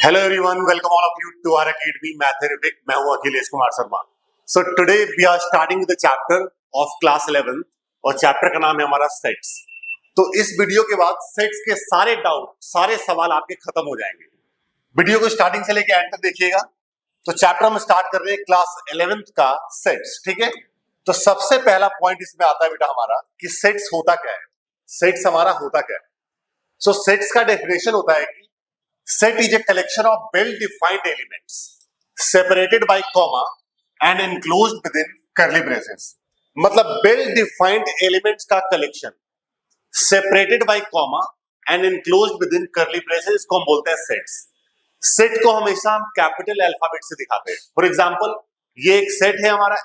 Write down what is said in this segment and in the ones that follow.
Hello everyone, welcome all of you to our academy Matherific. मैं हूं Akhilesh Kumar Sharma. So today we are starting with the chapter of class 11 और chapter का नाम है हमारा सेट्स. तो इस वीडियो के बाद सेट्स के सारे डाउट, सारे सवाल आपके खत्म हो जाएंगे. वीडियो को स्टार्टिंग से लेकर एंड तक देखिएगा. तो चैप्टर हम स्टार्ट कर रहे हैं क्लास 11th का सेट्स. ठीक है, तो सबसे पहला पॉइंट इसमें आता है बेटा हमारा कि सेट्स होता क्या है. सेट्स हमारा होता क्या है. सो सेट्स का डेफिनेशन होता है कि set is a collection of well-defined elements separated by comma and enclosed within curly braces. मतलब well-defined elements का collection separated by comma and enclosed within curly braces इसको हम बोलते हैं sets. set को हमेशा हम कैपिटल अल्फाबेट से दिखाते हैं. फॉर एग्जाम्पल ये एक सेट है हमारा,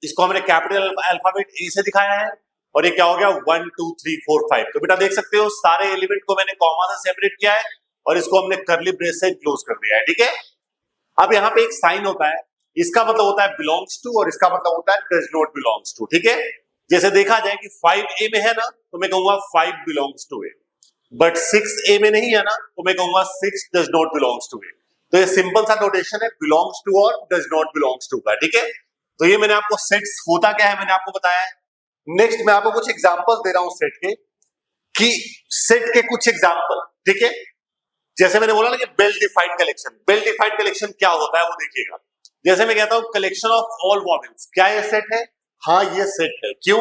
इसको हमने कैपिटल अल्फाबेट ए से दिखाया है और ये क्या हो गया 1 2 3 4 5. तो बेटा देख सकते हो सारे एलिमेंट को मैंने कॉमा से सेपरेट किया है और इसको हमने करली ब्रेस से क्लोज कर दिया है. ठीक है, अब यहाँ पे एक साइन होता है, इसका मतलब होता है बिलोंग्स टू और इसका मतलब होता है डज नॉट बिलोंग्स टू. ठीक है, जैसे देखा जाए कि 5A में है ना तो मैं कहूंगा 5 belongs to A, but 6A में नहीं है ना तो मैं कहूंगा 6 डज नॉट बिलोंग्स टू ए. तो ये सिंपल सा नोटेशन है बिलोंग्स टू और डज नॉट बिलोंग्स टू का. ठीक है, तो ये मैंने आपको सेट्स होता क्या है मैंने आपको बताया है. नेक्स्ट मैं आपको कुछ एग्जाम्पल दे रहा हूं सेट के, कि सेट के कुछ एग्जाम्पल. ठीक है, जैसे मैंने बोला ना कि well defined collection. Well defined collection क्या होता है वो देखिएगा. जैसे मैं कहता हूं कलेक्शन ऑफ ऑल वॉवेल्स, क्या ये सेट है? हाँ ये सेट है. क्यों?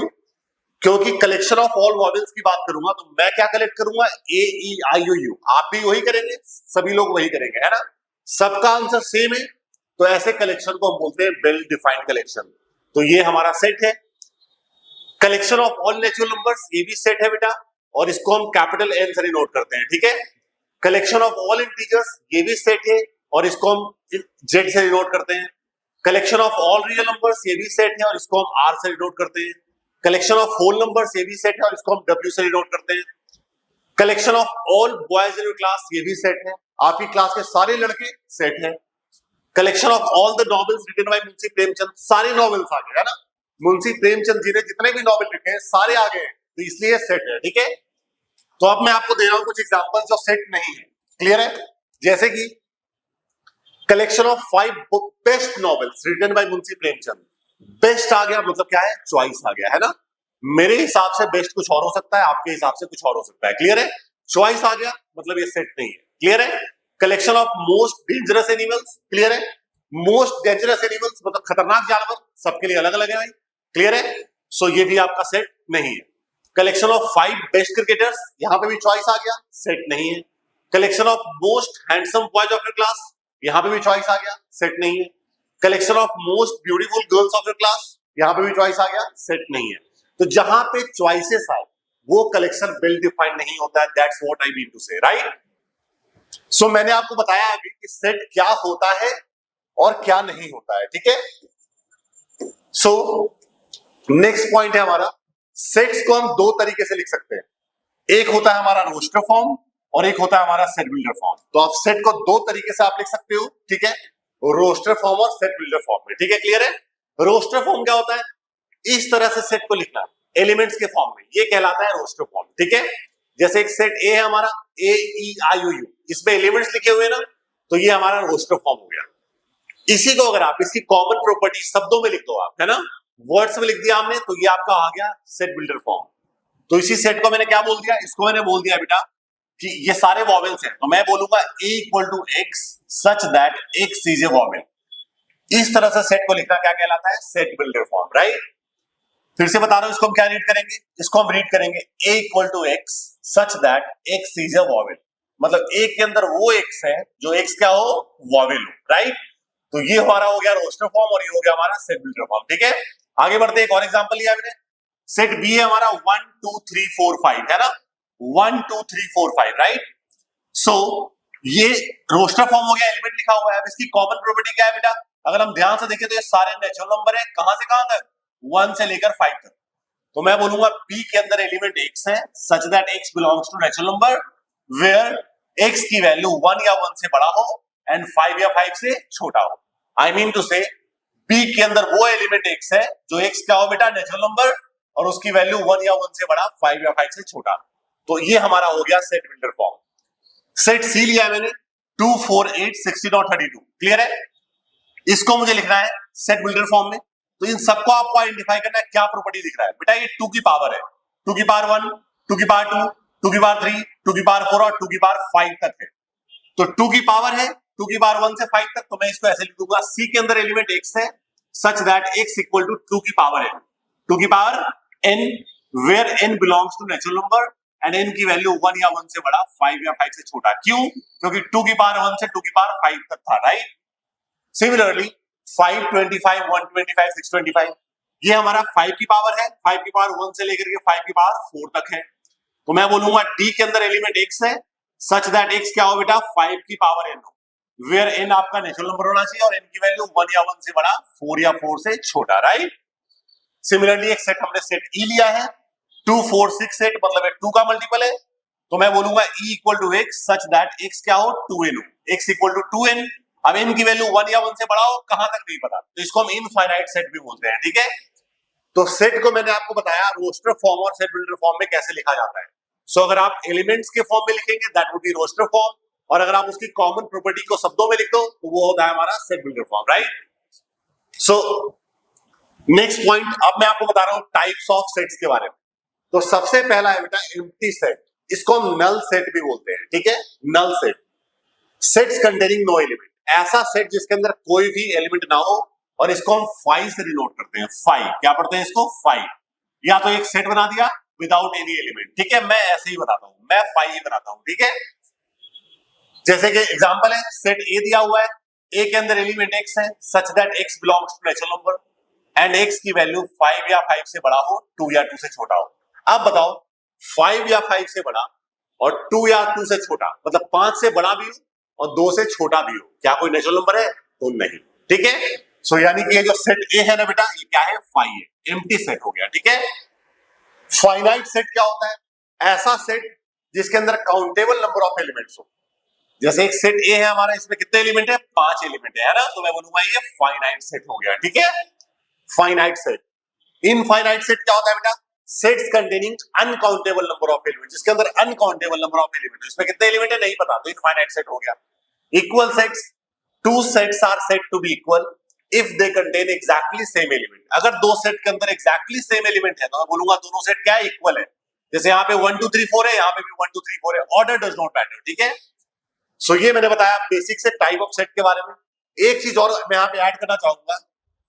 क्योंकि कलेक्शन ऑफ ऑल वॉवेल्स की बात करूंगा तो मैं क्या कलेक्ट करूंगा? ए ई आई ओ यू. आप भी वही करेंगे, सभी लोग वही करेंगे, है ना. सबका आंसर सेम है, तो ऐसे कलेक्शन को हम बोलते हैं वेल डिफाइंड कलेक्शन. तो ये हमारा सेट है. Collection of all natural numbers, ये भी सेट है बेटा, और इसको हम कैपिटल एन से डिनोट करते हैं. ठीक है, कलेक्शन ऑफ ऑल इंटीजर्स, ये भी सेट है और इसको हम जेड से डिनोट करते हैं. Collection of all real numbers, ये भी सेट है और इसको हम आर से डिनोट करते हैं. कलेक्शन ऑफ होल नंबर्स, ये भी सेट है और इसको हम डब्ल्यू से डिनोट करते हैं. Collection of all boys in your class, ये भी सेट है, आपकी क्लास के सारे लड़के सेट है. Collection of all the novels written by Munshi Premchand, सारे नॉवेल्स आ गए, है ना. मुंशी प्रेमचंद जी ने जितने भी नॉवेल लिखे हैं सारे आ गए, तो इसलिए सेट है. ठीक है, तो अब मैं आपको दे रहा हूं कुछ एग्जांपल जो सेट नहीं है. क्लियर है? जैसे कि collection of 5 best novels written by Munshi Premchand. Best आ गया मतलब क्या है? चॉइस आ गया, है ना. मेरे हिसाब से बेस्ट कुछ और हो सकता है, आपके हिसाब से कुछ और हो सकता है. क्लियर है? चॉइस आ गया मतलब ये सेट नहीं है. क्लियर है? Collection of most dangerous animals. Clear है? मोस्ट डेंजरस एनिमल्स मतलब खतरनाक जानवर, सबके लिए अलग अलग है भाई. क्लियर है? सो ये भी आपका सेट नहीं है. कलेक्शन ऑफ 5 बेस्ट क्रिकेटर्स, यहां पे भी चॉइस आ गया, सेट नहीं है. Collection of most handsome boys of your class, यहां पे भी चॉइस आ गया, सेट नहीं है. Collection of most beautiful girls of your class, यहां पे भी चॉइस आ गया, सेट नहीं है. तो जहां पे चॉइसेस आए वो कलेक्शन वेल डिफाइंड नहीं होता है. That's what I mean to say, right. So मैंने आपको बताया अभी कि सेट क्या होता है और क्या नहीं होता है. ठीक है, सो नेक्स्ट पॉइंट है हमारा, सेट्स को हम दो तरीके से लिख सकते हैं. एक होता है हमारा रोस्टर फॉर्म और एक होता है हमारा सेट बिल्डर फॉर्म. तो आप सेट को दो तरीके से आप लिख सकते हो. ठीक है, रोस्टर फॉर्म और सेट बिल्डर फॉर्म में. ठीक है, क्लियर है? रोस्टर फॉर्म क्या होता है? इस तरह से सेट को लिखना एलिमेंट्स के फॉर्म में, ये कहलाता है रोस्टर फॉर्म. ठीक है, जैसे एक सेट ए है हमारा, ए ई आई ओ यू, इसमें एलिमेंट्स लिखे हुए ना, तो ये हमारा रोस्टर फॉर्म हो गया. इसी को अगर आप इसकी कॉमन प्रॉपर्टी शब्दों में लिख दो आप, है ना, वर्ड्स में लिख दिया हमने, तो ये आपका आ गया सेट बिल्डर फॉर्म. तो इसी सेट को मैंने क्या बोल दिया? इसको मैंने बोल दिया बेटा कि ये सारे वॉवेल्स हैं, तो मैं बोलूंगा a equal to x such that x is a vowel. इस तरह से सेट को लिखना क्या कहलाता है? Set builder form, right. फिर से बता रहा हूं, इसको हम क्या रीड करेंगे? इसको हम रीड करेंगे a equal to x such that x is a vowel. मतलब a के अंदर वो x है जो x क्या हो? वॉवेल हो, राइट. तो ये हमारा हो गया रोस्टर फॉर्म और ये हो गया हमारा सेट बिल्डर फॉर्म. ठीक है, आगे बढ़ते एक और एग्जांपल लिया मैंने. सेट बी है हमारा 1 2 3 4 5, है ना. 1 2 3 4 5, राइट. सो ये रोस्टर फॉर्म हो गया, एलिमेंट लिखा हुआ है. अब इसकी कॉमन प्रॉपर्टी क्या है बेटा? अगर हम ध्यान से देखें तो ये सारे नेचुरल नंबर है, कहां से कहां तक? 1 से लेकर 5 तक. तो मैं बोलूंगा P के अंदर एलिमेंट x है such that x belongs to natural number where x की वैल्यू 1 या 1 से बड़ा हो एंड 5 या 5 से छोटा हो. आई मीन टू से P के अंदर वो एलिमेंट x है जो x क्या हो बेटा? नेचुरल नंबर, और उसकी वैल्यू 1 या 1 से बड़ा, 5 या 5 से छोटा. तो ये हमारा हो गया सेट बिल्डर फॉर्म. सेट सी लिया है मैंने, 2 4 8 16 और 32। क्लियर है? इसको मुझे लिखना है सेट बिल्डर फॉर्म में। तो इन सबको आपको आइडेंटिफाई करना है क्या प्रॉपर्टी दिख रहा है बेटा। ये 2 की पावर है, 2 की पावर 1, 2 की पावर 2, 2 की पावर 3, 2 की पावर 4 और 2 की पावर 5 तक है। तो 2 की पावर है 2 की पावर 1 से 5 तक, तो मैं इसको ऐसे लिख दूंगा C के अंदर एलिमेंट x है such that x equal to 2 की पावर n, 2 की power n where n belongs to natural number and n की वैल्यू 1 या 1 से बड़ा, 5 या 5 से छोटा। क्यों? क्योंकि 2 की पावर 1 से 2 की पावर 5 तक था, राइट। सिमिलरली 5 25 125 625 ये हमारा 5 की पावर है, 5 की पावर 1 से लेकर के 5 की पावर 4 तक है। तो मैं बोलूंगा D के अंदर एलिमेंट x है सच दैट x क्या हो बेटा 5 की पावर n हो, वेयर n आपका नेचुरल नंबर होना चाहिए और n की वैल्यू 1 या 1 से बड़ा, 4 या 4 से छोटा, राइट। सिमिलरली एक सेट हमने सेट E लिया है 2 4 6 सेट, मतलब है 2 का मल्टीपल है। तो मैं बोलूंगा E equal to x such that x क्या हो 2n हो, x इक्वल टू 2n। अब n की वैल्यू 1 या 1 से बड़ा हो, कहां तक नहीं पता, तो इसको हम इनफाइनाइट सेट भी बोलते हैं, ठीक है। तो सेट को मैंने आपको बताया रोस्टर फॉर्म और सेट बिल्डर फॉर्म में कैसे लिखा जाता है। सो अगर आप एलिमेंट्स के फॉर्म में लिखेंगे that would be roster form, और अगर आप उसकी कॉमन प्रॉपर्टी को शब्दों में लिख दो तो वो होता है हमारा set builder form, right. So next point, अब मैं आपको बता रहा हूं टाइप्स ऑफ सेट्स के बारे में। तो सबसे पहला है बेटा एम्प्टी सेट, इसको हम नल सेट भी बोलते हैं, ठीक है। Null set, sets containing no element, ऐसा सेट जिसके अंदर कोई भी एलिमेंट ना हो, और इसको हम 5 से डिनोट करते हैं। 5 क्या पढ़ते हैं इसको 5, या तो एक सेट बना दिया विदाउट एनी एलिमेंट, ठीक है। मैं ऐसे ही बताता हूं, मैं 5 ही बनाता हूं, ठीक है। जैसे कि एग्जांपल है सेट ए दिया हुआ है, ए के अंदर एलिमेंट x है such that x belongs to natural number and x की वैल्यू 5 या 5 से बड़ा हो, 2 या 2 से छोटा हो। अब बताओ 5 या 5 से बड़ा और 2 या 2 से छोटा, मतलब 5 से बड़ा भी हो और 2 से छोटा भी हो, क्या कोई नेचुरल नंबर है? तो नहीं, ठीक है। सो यानी कि ये जो सेट ए है ना बेटा, ये क्या है 5 है, एम्प्टी सेट हो गया, ठीक है। फाइनाइट सेट क्या होता है? ऐसा सेट जिसके अंदर काउंटेबल नंबर ऑफ एलिमेंट्स हो। जैसे एक सेट ए है हमारा, इसमें कितने एलिमेंट है? 5 एलिमेंट है ना, तो मैं बोलूंगा ये फाइनाइट सेट हो गया, ठीक है। Finite set. इनफाइनाइट सेट क्या होता है बेटा? Sets containing uncountable number of element, जिसके अंदर अनकाउंटेबल नंबर ऑफ एलिमेंट है, इसमें कितने एलिमेंट है नहीं पता, तो इनफाइनाइट सेट हो गया। Equal sets, two sets are said to be equal if they contain exactly same element. अगर दो सेट के अंदर एग्जैक्टली सेम एलिमेंट है तो मैं बोलूंगा दोनों सेट क्या है? इक्वल है। जैसे यहाँ पे 1 2 3 4 है, यहाँ पे भी 1 2 3 4 है, ऑर्डर डज नॉट मैटर, ठीक है। सो ये मैंने बताया बेसिक से टाइप ऑफ सेट के बारे में। एक चीज और मैं यहाँ पे ऐड करना चाहूंगा,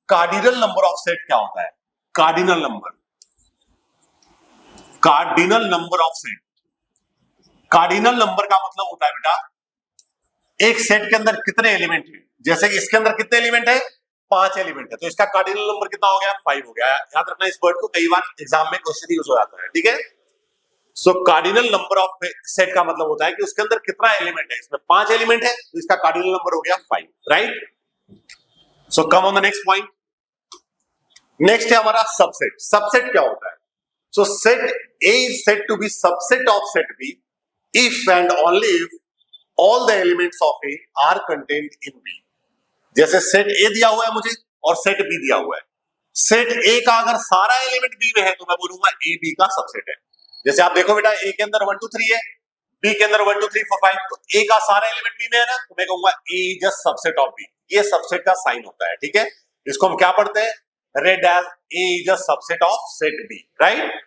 कार्डिनल नंबर ऑफ सेट क्या होता है? Cardinal number, cardinal number of set. Cardinal number का मतलब होता है बेटा एक सेट के अंदर कितने एलिमेंट है। जैसे कि इसके अंदर कितने एलिमेंट है? 5 एलिमेंट है, तो इसका कार्डिनल नंबर कितना हो गया? 5 हो गया। याद रखना इस वर्ड को, कई बार एग्जाम में क्वेश्चन यूज हो जाता है, ठीक है। सो कार्डिनल नंबर ऑफ सेट का मतलब होता है कि उसके अंदर कितना एलिमेंट है। इसमें 5 एलिमेंट है तो इसका कार्डिनल नंबर हो गया 5, right. So come on the next point. Next है हमारा सबसेट। सबसेट क्या होता है? So set A is said to be subset of set B if and only if all the elements of A are contained in B. जैसे set A दिया हुआ है मुझे और सेट बी दिया हुआ है, सेट ए का अगर सारा एलिमेंट बी में है तो मैं बोलूंगा ए बी का सबसेट है। जैसे आप देखो बेटा ए के अंदर 1 2 3 है, बी के अंदर 1 2 3 4 5, तो ए का सारा एलिमेंट बी में है ना, तो मैं कहूंगा A is a subset of B. ये सबसेट का साइन होता है, ठीक है। इसको हम क्या पढ़ते हैं? Read as A is a subset of set B, right.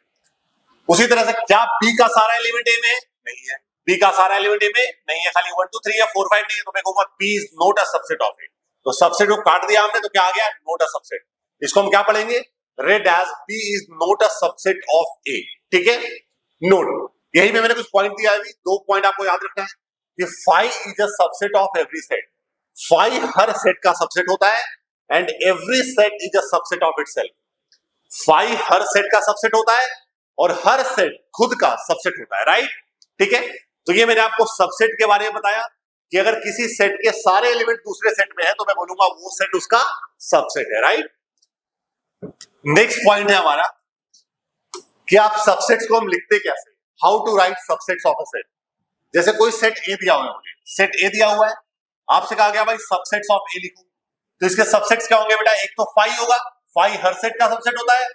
उसी तरह से क्या बी का सारा एलिमेंट ए में है? नहीं है। बी का सारा एलिमेंट ए में नहीं है, खाली 1 2 3 या 4 5 नहीं है, तो मैं कहूंगा B is not a subset of A. तो सबसेट को काट दिया हमने तो क्या आ गया? Not a subset. इसको हम क्या पढ़ेंगे? Read as B is not a subset of A, ठीक है। नोट, यही पे मैंने कुछ पॉइंट दिया है, 2 पॉइंट आपको याद रखना है कि 5 is a subset of every set. 5 her set का सबसेट होता है and every set is a subset of itself. 5 her set का सबसेट होता है और हर सेट खुद का सबसेट होता है, राइट, ठीक है। तो ये मैंने आपको सबसेट के बारे में बताया कि अगर किसी सेट के सारे एलिमेंट दूसरे सेट में है तो मैं बोलूंगा वो सेट उसका सबसेट है, राइट। नेक्स्ट पॉइंट है हमारा कि आप सबसेट्स को हम लिखते कैसे, how to write subsets of a set. जैसे कोई सेट ए दिया हुआ है मुझे, सेट ए दिया हुआ है, आपसे कहा गया भाई सबसेट्स ऑफ ए लिखो, तो इसके सबसेट्स क्या होंगे बेटा? एक तो 5 होगा, 5 हर सेट का सबसेट होता है,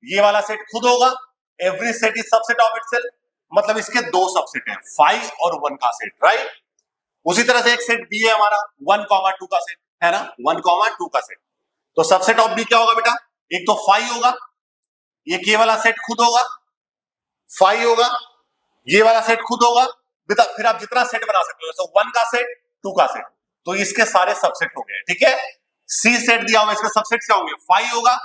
ये वाला सेट खुद होगा, every set is subset of itself, मतलब इसके 2 सबसेट हैं, 5 और 1 का सेट, राइट। उसी तरह से एक सेट बी है हमारा 1,2 का सेट है ना, 1,2 का सेट। तो सबसेट ऑफ बी क्या होगा बेटा, एक तो 5 होगा, ये के वाला सेट खुद होगा 5 होगा, ये वाला सेट खुद होगा बेटा, फिर आप जितना सेट बना सकते हो, तो 1 का सेट 2 का सेट, तो इसके सारे सबसेट हो गए। ठीक है, सी सेट दिया हुआ, इसके सबसेट क्या होंगे, 5 होगा,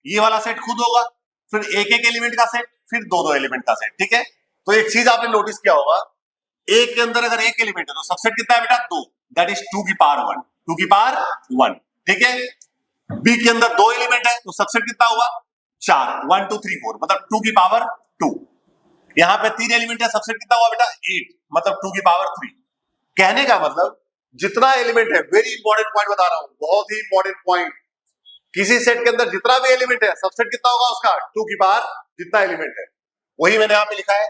ये वाला सेट खुद होगा, फिर एक एक एलिमेंट का सेट, फिर दो दो एलिमेंट का सेट। ठीक है, तो एक चीज आपने नोटिस किया होगा, एक के अंदर अगर एक एलिमेंट है तो सबसेट कितना है बेटा, 2, दैट इज 2 की पावर 1, 2 की पावर 1। ठीक है, बी के अंदर दो एलिमेंट है तो सबसेट कितना हुआ, 4, 1 2 3 4, मतलब 2 की पावर 2। यहां पे 3 एलिमेंट है, सबसेट कितना हुआ बेटा, 8, मतलब 2 की पावर 3। कहने का मतलब जितना एलिमेंट है, वेरी इंपॉर्टेंट पॉइंट बता रहा हूं, बहुत ही इंपॉर्टेंट पॉइंट, किसी सेट के अंदर जितना भी एलिमेंट है सबसेट कितना होगा उसका, 2 की पावर जितना एलिमेंट है। वही मैंने यहां पे लिखा है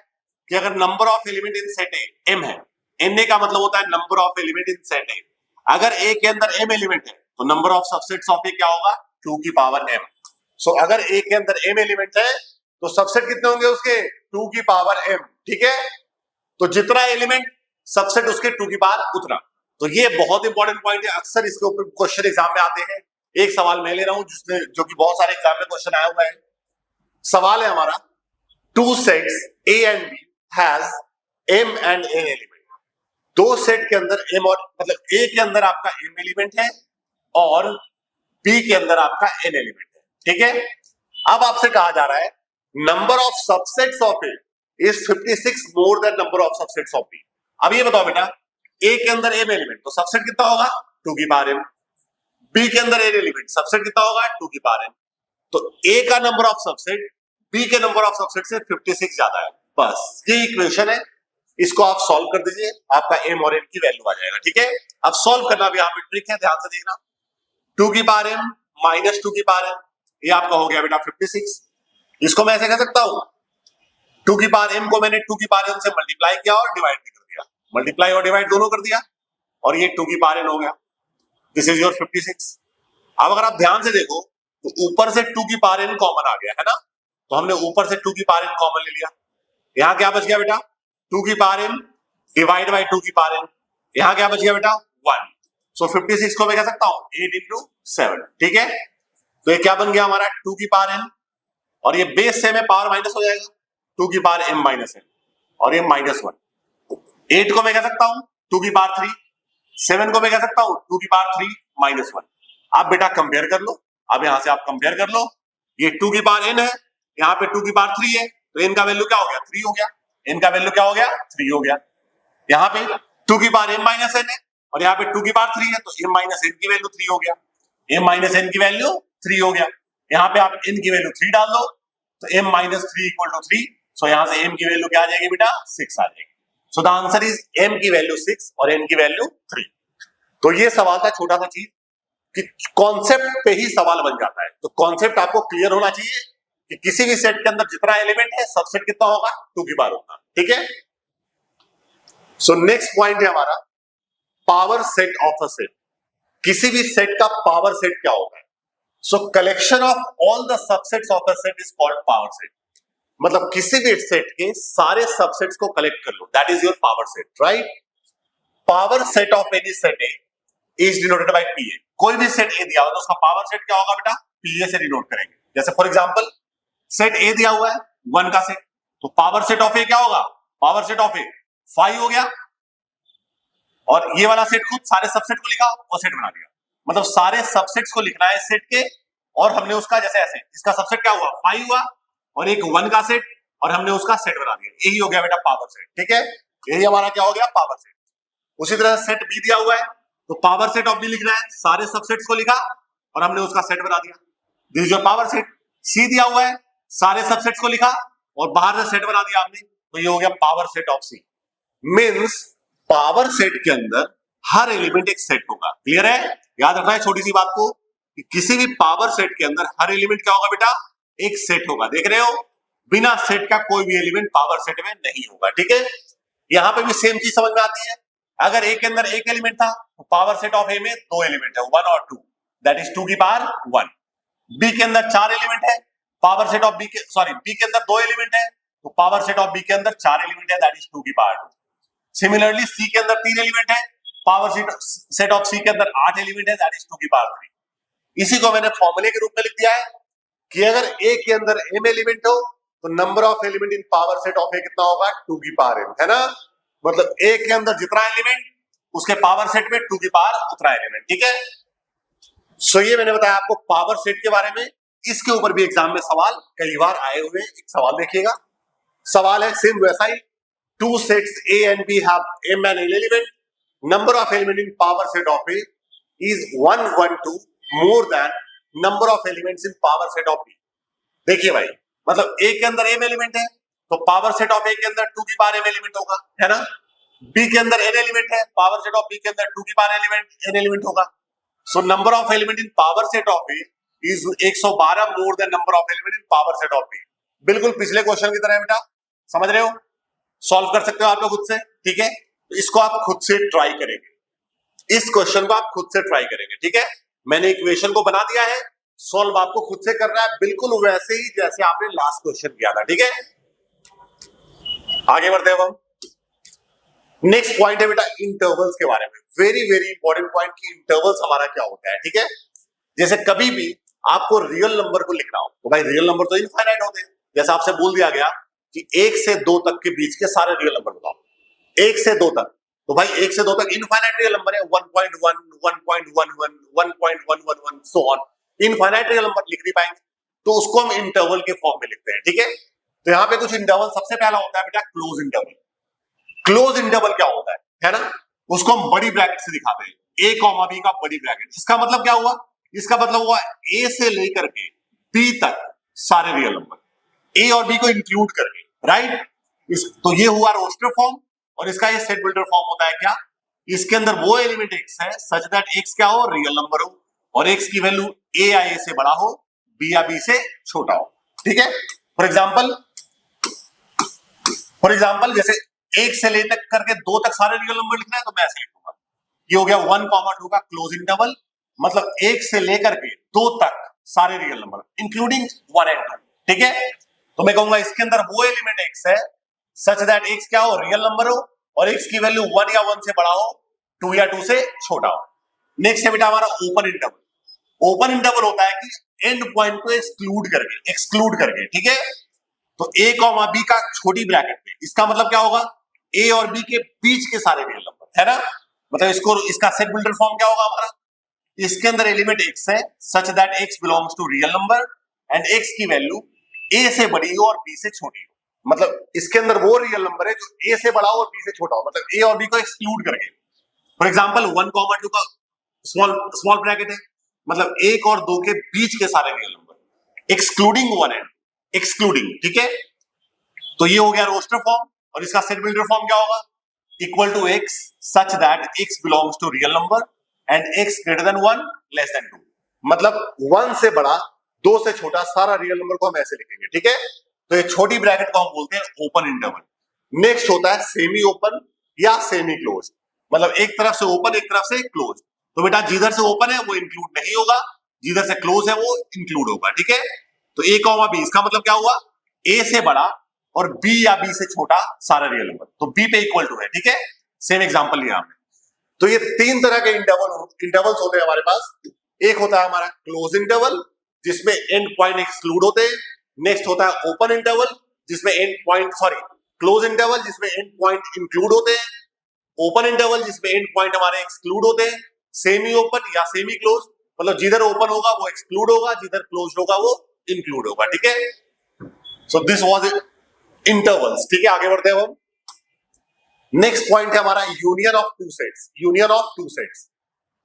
कि अगर number of element in set A m है, n का मतलब होता है number of element in set ए, अगर a के अंदर m एलिमेंट है तो नंबर ऑफ सबसेट्स ऑफ ए क्या होगा, 2 की पावर m। सो अगर a के अंदर m एलिमेंट है तो सबसेट कितने होंगे उसके, 2 की पावर m। ठीक है, तो जितना एलिमेंट सबसेट उसके 2 की पावर उतना। तो ये बहुत इंपॉर्टेंट पॉइंट है, अक्सर इसके ऊपर क्वेश्चन एग्जाम में आते हैं। एक सवाल मैं ले रहा हूं जिसने, जो कि बहुत सारे एग्जाम में क्वेश्चन आया हुआ है। सवाल है हमारा, two sets A and B has m and n element. दो सेट के अंदर m और, मतलब a के अंदर आपका m एलिमेंट है और b के अंदर आपका n एलिमेंट है। ठीक है, अब आपसे कहा जा रहा है number of subsets of a is 56 more than number of subsets of b। अब ये बताओ बेटा, a के अंदर m एलिमेंट तो सबसेट कितना होगा, 2 की पावर m, b के अंदर n एलिमेंट सबसेट कितना होगा, 2 की पावर n। तो a का नंबर ऑफ सबसेट b के नंबर ऑफ सबसेट से 56 ज्यादा है। बस ये इक्वेशन है, इसको आप सॉल्व कर दीजिए, आपका m और n की वैल्यू आ जाएगा। ठीक है, अब सॉल्व करना भी यहाँ पे ट्रिक है, ध्यान से देखना। 2 की पावर m माइनस 2 की पावर n, ये आपका हो गया बेटा 56। इसको मैं ऐसे कह सकता हूं, 2 की पावर m को मैंने 2 की पावर n से मल्टीप्लाई किया और डिवाइड भी कर दिया, मल्टीप्लाई और डिवाइड दोनों कर दिया, और ये 2 की पावर n हो गया। This is your 56। अब अगर आप ध्यान से देखो तो ऊपर से 2 की पावर n कॉमन आ गया है ना, तो हमने ऊपर से 2 की पावर n कॉमन ले लिया। यहां क्या बच गया बेटा, 2 की पावर n डिवाइड बाय 2 की पावर n, यहां क्या बच गया बेटा, 1। सो 56 को मैं कह सकता हूं 8 into 7। ठीक है, तो ये क्या बन गया हमारा, 2 की पावर n, और ये बेस से में पावर माइनस हो जाएगा, 2 की पावर m माइनस n, और ये -1। 8 को मैं कह सकता हूं 2 की पावर 3, 7 को मैं कह सकता हूं 2 की पावर 3 -1। आप बेटा कंपेयर कर लो, अब यहां से आप कंपेयर कर लो, ये 2 की पावर n है, यहाँ पे 2 की पावर 3 है, तो n का वैल्यू क्या हो गया, 3 हो गया, n का वैल्यू क्या हो गया, 3 हो गया। यहाँ पे 2 की पावर m माइनस n है, और यहाँ पे 2 की पावर 3 है, तो m माइनस n की वैल्यू 3 हो गया, m माइनस n की वैल्यू 3 हो गया। यहाँ पे आप n की वैल्यू 3 डाल दो, तो m माइनस 3 इक्वल टू 3। सो यहाँ से m की वैल्यू क्या आ जाएगी बेटा, 6 आ जाएगी। So the answer is m की वैल्यू 6 और n की वैल्यू 3। तो ये सवाल था छोटा सा चीज कि कॉन्सेप्ट पे ही सवाल बन जाता है, तो कॉन्सेप्ट आपको क्लियर होना चाहिए कि किसी भी सेट के अंदर जितना एलिमेंट है सबसेट कितना होगा, 2 की पावर होगा। ठीक है, सो नेक्स्ट पॉइंट है हमारा power set of a set. किसी भी सेट का पावर सेट क्या होगा, सो collection of all the subsets of a set is called power set. मतलब किसी भी सेट के सारे सबसेट्स को कलेक्ट कर लो, that is your power set, right. Power set of any set A is denoted by P A. कोई भी सेट ए दिया हो तो उसका पावर सेट क्या होगा बेटा, पीए से डिनोट करेंगे। जैसे फॉर एग्जांपल सेट ए दिया हुआ है 1 का सेट, तो पावर सेट ऑफ ए क्या होगा, पावर सेट ऑफ ए 5 हो गया, और ये वाला सेट खुद सारे सबसेट को लिखा और सेट बना दिया। मतलब सारे सबसेट्स को लिखना है सेट के, और हमने उसका जैसे ऐसे, इसका सबसेट क्या हुआ, 5 हुआ, और एक 1 का सेट, और हमने उसका सेट बना दिया। यही हो गया बेटा पावर सेट। ठीक है, यही हमारा क्या हो गया, पावर सेट। उसी तरह सेट बी दिया हुआ है, तो पावर सेट ऑफ बी लिखना है, सारे सबसेट्स को लिखा और हमने उसका सेट बना दिया, this is your power set. See दिया हुआ है, सारे सबसेट्स को लिखा और बाहर से सेट बना दिया हमने, तो ये हो गया power set of C. Means power set के अंदर हर एलिमेंट एक सेट होगा। क्लियर है, याद रखना है छोटी सी बात को कि किसी भी पावर सेट के अंदर हर एलिमेंट क्या होगा बेटा, एक सेट होगा। देख रहे हो, बिना सेट का कोई भी एलिमेंट पावर सेट में नहीं होगा। ठीक है, यहां पे भी सेम चीज समझ में आती है। अगर ए के अंदर एक एलिमेंट था तो पावर सेट ऑफ ए में 2 एलिमेंट है, 1 और 2, दैट इज 2 की पावर 1। बी के अंदर 4 एलिमेंट है, पावर सेट ऑफ बी के, सॉरी बी के अंदर 2 एलिमेंट है, तो पावर सेट ऑफ बी के अंदर 4 एलिमेंट है, दैट इज 2 की पावर 2। सिमिलरली सी के अंदर 3 एलिमेंट है, पावर सेट ऑफ सी के अंदर 8 एलिमेंट है, दैट इज 2 की पावर 3। इसी को मैंने फॉर्मूले के रूप में लिख दिया है कि अगर ए के अंदर m एलिमेंट हो तो number of element in power set of A कितना होगा, 2 की पावर m, है ना। मतलब ए के अंदर जितना एलिमेंट उसके पावर सेट में 2 की पावर उतना एलिमेंट, ठीक है। सो ये मैंने बताया आपको पावर सेट के बारे में। इसके ऊपर भी एग्जाम में सवाल कई बार आए हुए हैं। एक सवाल देखिएगा, सवाल है सेम वैसा ही, 2 sets A and B have m and n element, number of element in power set of A is 1 1 2 more than number of elements in power set of B। देखिए भाई, मतलब A के अंदर m एलिमेंट है तो power set of A के अंदर 2 की पावर m एलिमेंट होगा, है ना। B के अंदर n एलिमेंट है, पावर सेट ऑफ B के अंदर 2 की पावर n एलिमेंट होगा। So number of element in power set of A is 112 more than number of element in power set of B। बिल्कुल पिछले क्वेश्चन की तरह है बेटा, समझ रहे हो, सॉल्व कर सकते हो आप लोग खुद से, ठीक है। तो इसको आप खुद से ट्राई करेंगे, इस क्वेश्चन को आप खुद से ट्राई करेंगे, ठीक है। मैंने इक्वेशन को बना दिया है, सॉल्व आपको खुद से करना है, बिल्कुल वैसे ही जैसे आपने लास्ट क्वेश्चन किया था, ठीक है। आगे बढ़ते हैं हम। नेक्स्ट पॉइंट है बेटा इंटरवल्स के बारे में। वेरी वेरी इंपॉर्टेंट पॉइंट कि इंटरवल्स हमारा क्या होता है, ठीक है। जैसे कभी भी आपको रियल नंबर को लिखना हो तो भाई रियल नंबर तो इनफाइनाइट होते हैं। जैसे आपसे बोल दिया गया कि 1 से 2 तक के बीच के सारे रियल नंबर बताओ, 1 से 2 तक, तो भाई 1 से 2 तक इनफाइनाइट रियल नंबर है, 1.1 1.11 1.111 so on, infinite real number लिख नहीं पाएंगे, तो उसको हम इंटरवल के फॉर्म में लिखते हैं, ठीक है। तो यहाँ पे कुछ इंटरवल, सबसे पहला होता है बेटा क्लोज इंटरवल। क्लोज इंटरवल क्या होता है ना, उसको हम बड़ी ब्रैकेट से दिखाते हैं, a कॉमा b का बड़ी ब्रैकेट। इसका मतलब क्या हुआ, इसका मतलब हुआ a से लेकर के b तक सारे रियल नंबर, a और b को इंक्लूड करके, राइट। तो ये हुआ रोस्टर फॉर्म, और इसका ये सेट बिल्डर फॉर्म होता है क्या, इसके अंदर वो एलिमेंट x है सच दैट x क्या हो, रियल नंबर हो, और x की वैल्यू a या a से बड़ा हो, b या b से छोटा हो, ठीक है। फॉर एग्जाम्पल जैसे 1 से लेकर करके 2 तक सारे रियल नंबर लिखना है तो मैं ऐसे लिखूंगा, ये हो गया 1,2 का क्लोज इंटरवल, मतलब 1 से लेकर के 2 तक सारे रियल नंबर इंक्लूडिंग 1 and 2, ठीक है। तो मैं कहूंगा इसके अंदर वो एलिमेंट x है सच दैट x क्या हो, रियल नंबर हो, और x की वैल्यू 1 या 1 से बड़ा हो, 2 या 2 से छोटा हो। नेक्स्ट है बेटा हमारा ओपन इंटरवल। ओपन इंटरवल होता है कि एंड पॉइंट को एक्सक्लूड करके, ठीक है। तो a कॉमा b का छोटी ब्रैकेट में, इसका मतलब क्या होगा, a और b के बीच के सारे रियल नंबर, है ना। मतलब इसका सेट बिल्डर फॉर्म क्या होगा हमारा, इसके अंदर एलिमेंट x है such that x belongs to real number and x की वैल्यू a से बड़ी हो और b से छोटी हो। मतलब इसके अंदर वो रियल नंबर है जो a से बड़ा हो और b से छोटा हो, मतलब a और b को एक्सक्लूड करके। फॉर एग्जांपल 1,2 का स्मॉल ब्रैकेट है, मतलब 1 और 2 के बीच के सारे real number excluding 1 and excluding, ठीक है। तो ये हो गया रोस्टर फॉर्म, और इसका सेट बिल्डर फॉर्म क्या होगा, equal to x such that x belongs to real number and x greater than 1 less than 2। मतलब 1 से बड़ा 2 से छोटा सारा रियल नंबर को हम ऐसे लिखेंगे, ठीक है। तो ये छोटी ब्रैकेट को हम बोलते हैं ओपन इंटरवल। नेक्स्ट होता है सेमी ओपन या सेमी क्लोज, मतलब एक तरफ से ओपन एक तरफ से क्लोज। तो बेटा जिधर से ओपन है वो इंक्लूड नहीं होगा, जिधर से क्लोज है वो इंक्लूड होगा, ठीक है। तो a कॉमा b, इसका मतलब क्या हुआ, a से बड़ा और b या b से छोटा सारा रियल नंबर, तो b पे इक्वल टू है, ठीक है। सेम एग्जांपल लिया हमने। तो ये 3 तरह के इंटरवल्स होते हैं हमारे पास। एक होता है हमारा क्लोज इंटरवल जिसमें एंड पॉइंट एक्सक्लूड होते हैं। नेक्स्ट होता है ओपन इंटरवल जिसमें क्लोज इंटरवल जिसमें एंड पॉइंट इंक्लूड होते हैं, ओपन इंटरवल जिसमें एंड पॉइंट हमारे एक्सक्लूड होते हैं, सेमी ओपन या सेमी क्लोज, मतलब जिधर ओपन होगा वो एक्सक्लूड होगा, जिधर क्लोज होगा वो इंक्लूड होगा, ठीक है। सो दिस वाज इंटरवल्स, ठीक है। आगे बढ़ते हैं हम। नेक्स्ट पॉइंट है हमारा union of two sets. Union of two sets,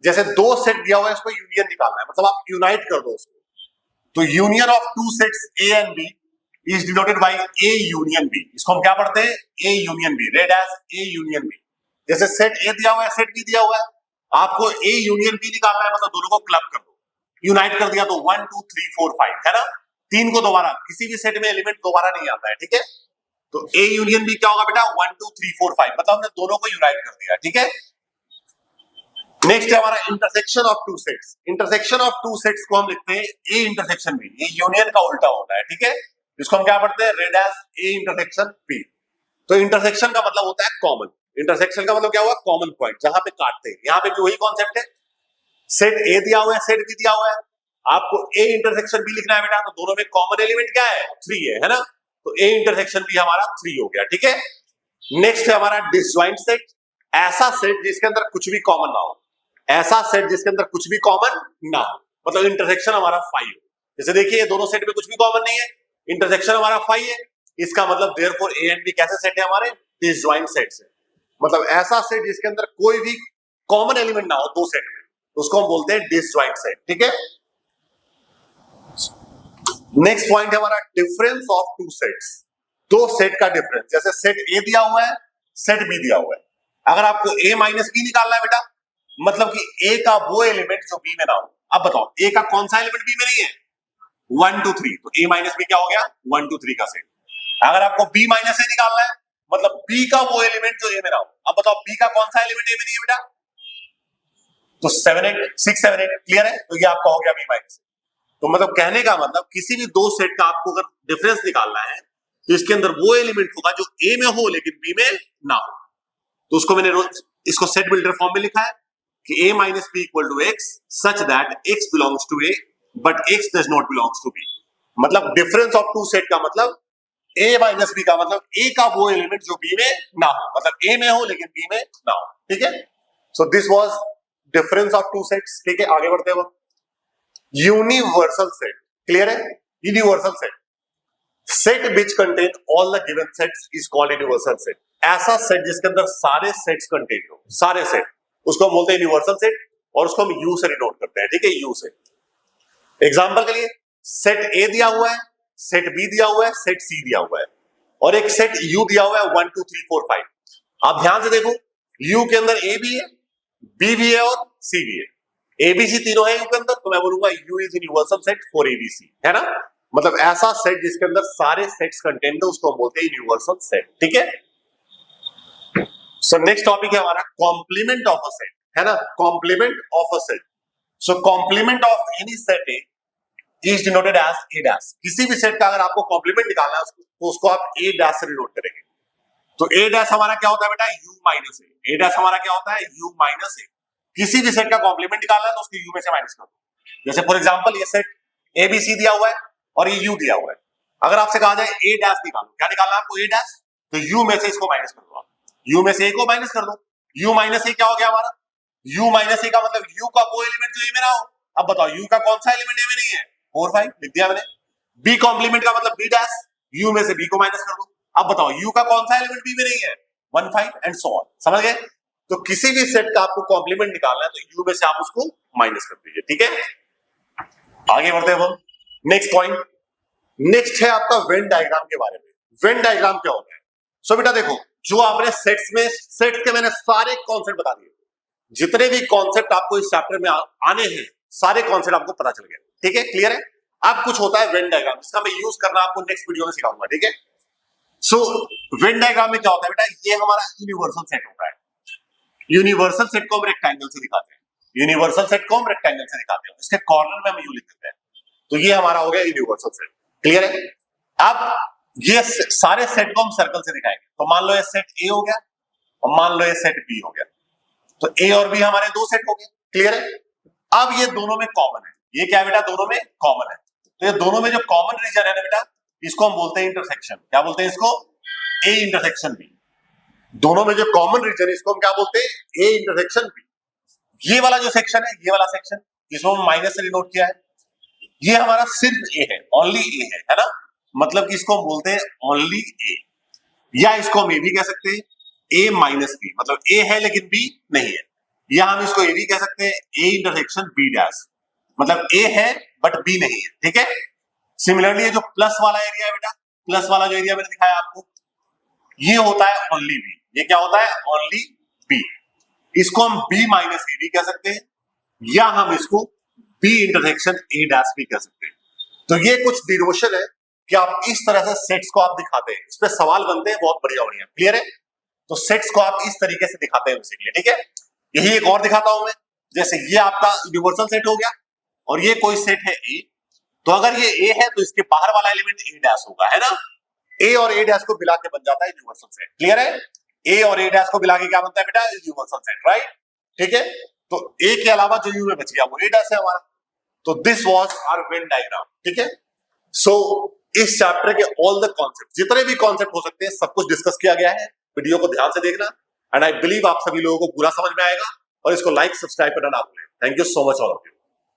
जैसे 2 सेट दिया हुआ है इसको यूनियन निकालना है, मतलब आप यूनाइट कर दो उसको। तो union of two sets A and B is denoted by A union B. इसको हम क्या पढ़ते हैं, A union B, read as A union B. जैसे सेट ए दिया हुआ है, सेट बी दिया हुआ है, आपको ए यूनियन बी निकालना है, मतलब दोनों को क्लब कर दो, यूनाइट कर दिया तो 1 2 3 4 5, है ना। 3 को दोबारा, किसी भी सेट में एलिमेंट दोबारा नहीं आता है, ठीक है। तो ए यूनियन बी क्या होगा बेटा, 1 2 3 4 5, मतलब हमने दोनों को यूनाइट कर दिया, ठीक है। नेक्स्ट है हमारा intersection of two sets. Intersection of two sets को हम लिखते हैं ए इंटरसेक्शन बी। ये यूनियन का उल्टा होता है, ठीक है। इसको हम क्या पढ़ते हैं, read as A intersection B. तो इंटरसेक्शन का मतलब होता है कॉमन, इंटरसेक्शन का मतलब क्या हुआ, कॉमन पॉइंट जहां पे काटते हैं। यहां पे भी वही कॉन्सेप्ट है, सेट ए दिया हुआ है, सेट बी दिया हुआ है, आपको ए इंटरसेक्शन बी लिखना है बेटा, तो दोनों में कॉमन एलिमेंट क्या है, 3 है ना, तो ए इंटरसेक्शन बी हमारा 3 हो गया, ठीक है। नेक्स्ट है हमारा डिसजॉइंट सेट, ऐसा सेट जिसके अंदर कुछ भी कॉमन ना हो, ऐसा सेट जिसके अंदर कुछ भी कॉमन ना हो, मतलब इंटरसेक्शन हमारा 5 हो। जैसे देखिए दोनों सेट में कुछ भी कॉमन नहीं है, इंटरसेक्शन हमारा 5 है, इसका मतलब देयरफॉर ए एंड बी कैसे सेट है हमारे, डिसजॉइंट सेट है, मतलब ऐसा सेट जिसके अंदर कोई भी कॉमन एलिमेंट ना हो दो सेट में, उसको हम बोलते हैं डिसजॉइंट सेट, ठीक है। नेक्स्ट पॉइंट है हमारा डिफरेंस ऑफ टू सेट्स, दो सेट का डिफरेंस, जैसे सेट ए दिया हुआ है, सेट बी दिया हुआ है, अगर आपको ए माइनस बी निकालना है बेटा, मतलब कि ए का वो एलिमेंट जो बी में ना हो। अब बताओ ए का कौन सा एलिमेंट बी में नहीं है, 1 2 3, तो ए माइनस बी क्या हो गया, 1 2 3 का सेट। अगर आपको बी माइनस ए निकालना है, मतलब बी का वो एलिमेंट जो ए में ना हो। अब बताओ बी का कौन सा एलिमेंट ए में नहीं है बेटा, तो 7 8 6 7 8, क्लियर है, तो ये आपका हो गया बी माइनस। तो मतलब कहने का मतलब किसी भी दो सेट का आपको अगर डिफरेंस निकालना है, तो इसके अंदर वो एलिमेंट होगा जो ए में हो लेकिन बी में ना हो। तो उसको मैंने इसको सेट बिल्डर फॉर्म में लिखा है कि a minus B equal to x such that x belongs to a but x does not belongs to b। मतलब डिफरेंस ऑफ टू सेट का मतलब a माइनस बी का मतलब a का वो एलिमेंट जो b में ना हो, मतलब a में हो लेकिन b में ना हो, ठीक है। So this vas deferens of two sets, ठीक है। आगे बढ़ते हैं, यूनिवर्सल सेट, क्लियर है, universal set, set which contain all the given sets is called universal set. ऐसा सेट जिसके अंदर सारे सेट्स कंटेन हो, सारे सेट, उसको हम बोलते हैं यूनिवर्सल सेट, और उसको हम यू से डिनोट करते हैं, ठीक है, यू से। एग्जांपल के लिए सेट ए दिया हुआ है, सेट बी दिया हुआ है, सेट सी दिया हुआ है, और एक सेट यू दिया हुआ है 1 2 3 4 5। आप ध्यान से देखो, यू के अंदर ए भी है, बी भी है और सी भी है, एबीसी तीनों है यू के अंदर, तो मैं बोलूंगा you is universal set for ABC, है ना। मतलब ऐसा सेट जिसके अंदर सारे सेट्स कंटेंट है उसको हम बोलते हैं यूनिवर्सल सेट, ठीक है। सो नेक्स्ट टॉपिक है हमारा कॉम्प्लीमेंट ऑफ अ सेट, है ना, complement of a set. So complement of any set A is denoted as A dash. किसी भी सेट का अगर आपको कॉम्प्लीमेंट निकालना है तो उसको आप ए डैश से डिनोट करेंगे। तो ए डैश हमारा क्या होता है बेटा, you minus A. A dash हमारा क्या होता है, यू माइनस ए। किसी भी सेट का कॉम्प्लीमेंट निकालना है तो उसको यू में से माइनस कर दो। जैसे फॉर एग्जांपल ये सेट ए बी सी दिया हुआ है और ये यू दिया हुआ है, अगर आपसे कहा जाए ए डैश निकालो, क्या निकालना है आपको, ए डैश, तो यू में से इसको माइनस कर दो, यू में से ए को माइनस कर दो। यू माइनस ए क्या हो गया हमारा, यू माइनस ए का मतलब यू का वो एलिमेंट जो ए में ना हो। अब बताओ यू का कौन सा एलिमेंट ए में नहीं है, 4 5 लिख दिया मैंने। बी कॉम्प्लीमेंट का मतलब बी डैश, यू में से बी को माइनस कर दो। अब बताओ यू का कौन सा एलिमेंट बी में नहीं है, 1 5 एंड सो ऑन, समझ गए। तो किसी भी सेट का आपको कॉम्प्लीमेंट निकालना है तो यू में से आप उसको माइनस कर दीजिए, ठीक है। आगे बढ़ते हैं हम नेक्स्ट पॉइंट। नेक्स्ट है आपका वेन डायग्राम के बारे में। वेन डायग्राम क्या होता है, सो बेटा देखो, जो आपने सेट्स के मैंने सारे कॉन्सेप्ट बता दिए, जितने भी कॉन्सेप्ट आपको इस चैप्टर में आने हैं सारे कॉन्सेप्ट आपको पता चल गए, ठीक है, क्लियर है। अब कुछ होता है वेन डायग्राम, जिसका मैं यूज करना आपको नेक्स्ट वीडियो में सिखाऊंगा, ठीक है। सो वेन डायग्राम में क्या होता है बेटा, ये हमारा यूनिवर्सल सेट होता है। यूनिवर्सल सेट को हम रेक्टेंगल से दिखाते हैं, यूनिवर्सल सेट को हम रेक्टेंगल से दिखाते हैं, इसके कॉर्नर में हम यू लिख देते हैं, तो ये हमारा हो गया यूनिवर्सल सेट, क्लियर है। अब ये सारे सेट को हम सर्कल से दिखाएंगे, तो मान लो ये सेट ए हो गया और मान लो ये सेट बी हो गया, तो ए और बी हमारे दो सेट हो गए, क्लियर है। अब ये दोनों में कॉमन है, ये क्या है बेटा, दोनों में कॉमन है, तो ये दोनों में जो कॉमन रीजन है ना बेटा, इसको हम बोलते हैं इंटरसेक्शन। क्या बोलते हैं इसको, ए इंटरसेक्शन बी। दोनों में जो कॉमन रीजन है इसको हम क्या बोलते हैं, ए इंटरसेक्शन बी। ये वाला जो सेक्शन है, ये वाला सेक्शन जिसको हम माइनस से डिनोट किया है, ये हमारा सिर्फ ए है, ओनली ए है ना, मतलब कि इसको हम बोलते हैं ओनली ए, या इसको हम ए भी कह सकते हैं, ए माइनस बी, मतलब ए है लेकिन बी नहीं है, या हम इसको ए भी कह सकते हैं, ए इंटरसेक्शन बी डैश, मतलब ए है बट बी नहीं है, ठीक है। सिमिलरली ये जो प्लस वाला एरिया है बेटा, प्लस वाला जो एरिया मैंने दिखाया आपको, ये होता है ओनली बी। ये क्या होता है, ओनली बी। इसको हम बी माइनस ए भी कह सकते हैं, या हम इसको बी इंटरसेक्शन ए डैश भी कह सकते हैं। तो ये कुछ डिनोशन है कि आप इस तरह से सेट्स को आप दिखाते हैं, इस पे सवाल बनते हैं, बहुत बढ़िया बढ़िया, क्लियर है। तो सेट्स को आप इस तरीके से दिखाते हैं बेसिकली, ठीक है। यही एक और दिखाता हूं मैं, जैसे ये आपका यूनिवर्सल सेट हो गया और ये कोई सेट है ए, तो अगर ये ए है तो इसके बाहर वाला एलिमेंट ए डैश होगा, है ना। ए और ए डैश को मिला के बन जाता है यूनिवर्सल सेट, क्लियर है। ए और ए डैश को मिला के क्या बनता है बेटा, यूनिवर्सल सेट, राइट। ठीक है, तो ए के अलावा जो यू में बच गया वो ए डैश है हमारा। तो this was our Venn diagram. ठीक है, सो इस चैप्टर के ऑल द कॉन्सेप्ट, जितने भी कॉन्सेप्ट हो सकते हैं सब कुछ डिस्कस किया गया है। वीडियो को ध्यान से देखना एंड आई बिलीव आप सभी लोगों को पूरा समझ में आएगा, और इसको लाइक सब्सक्राइब करना ना भूलें। Thank you so much all of you.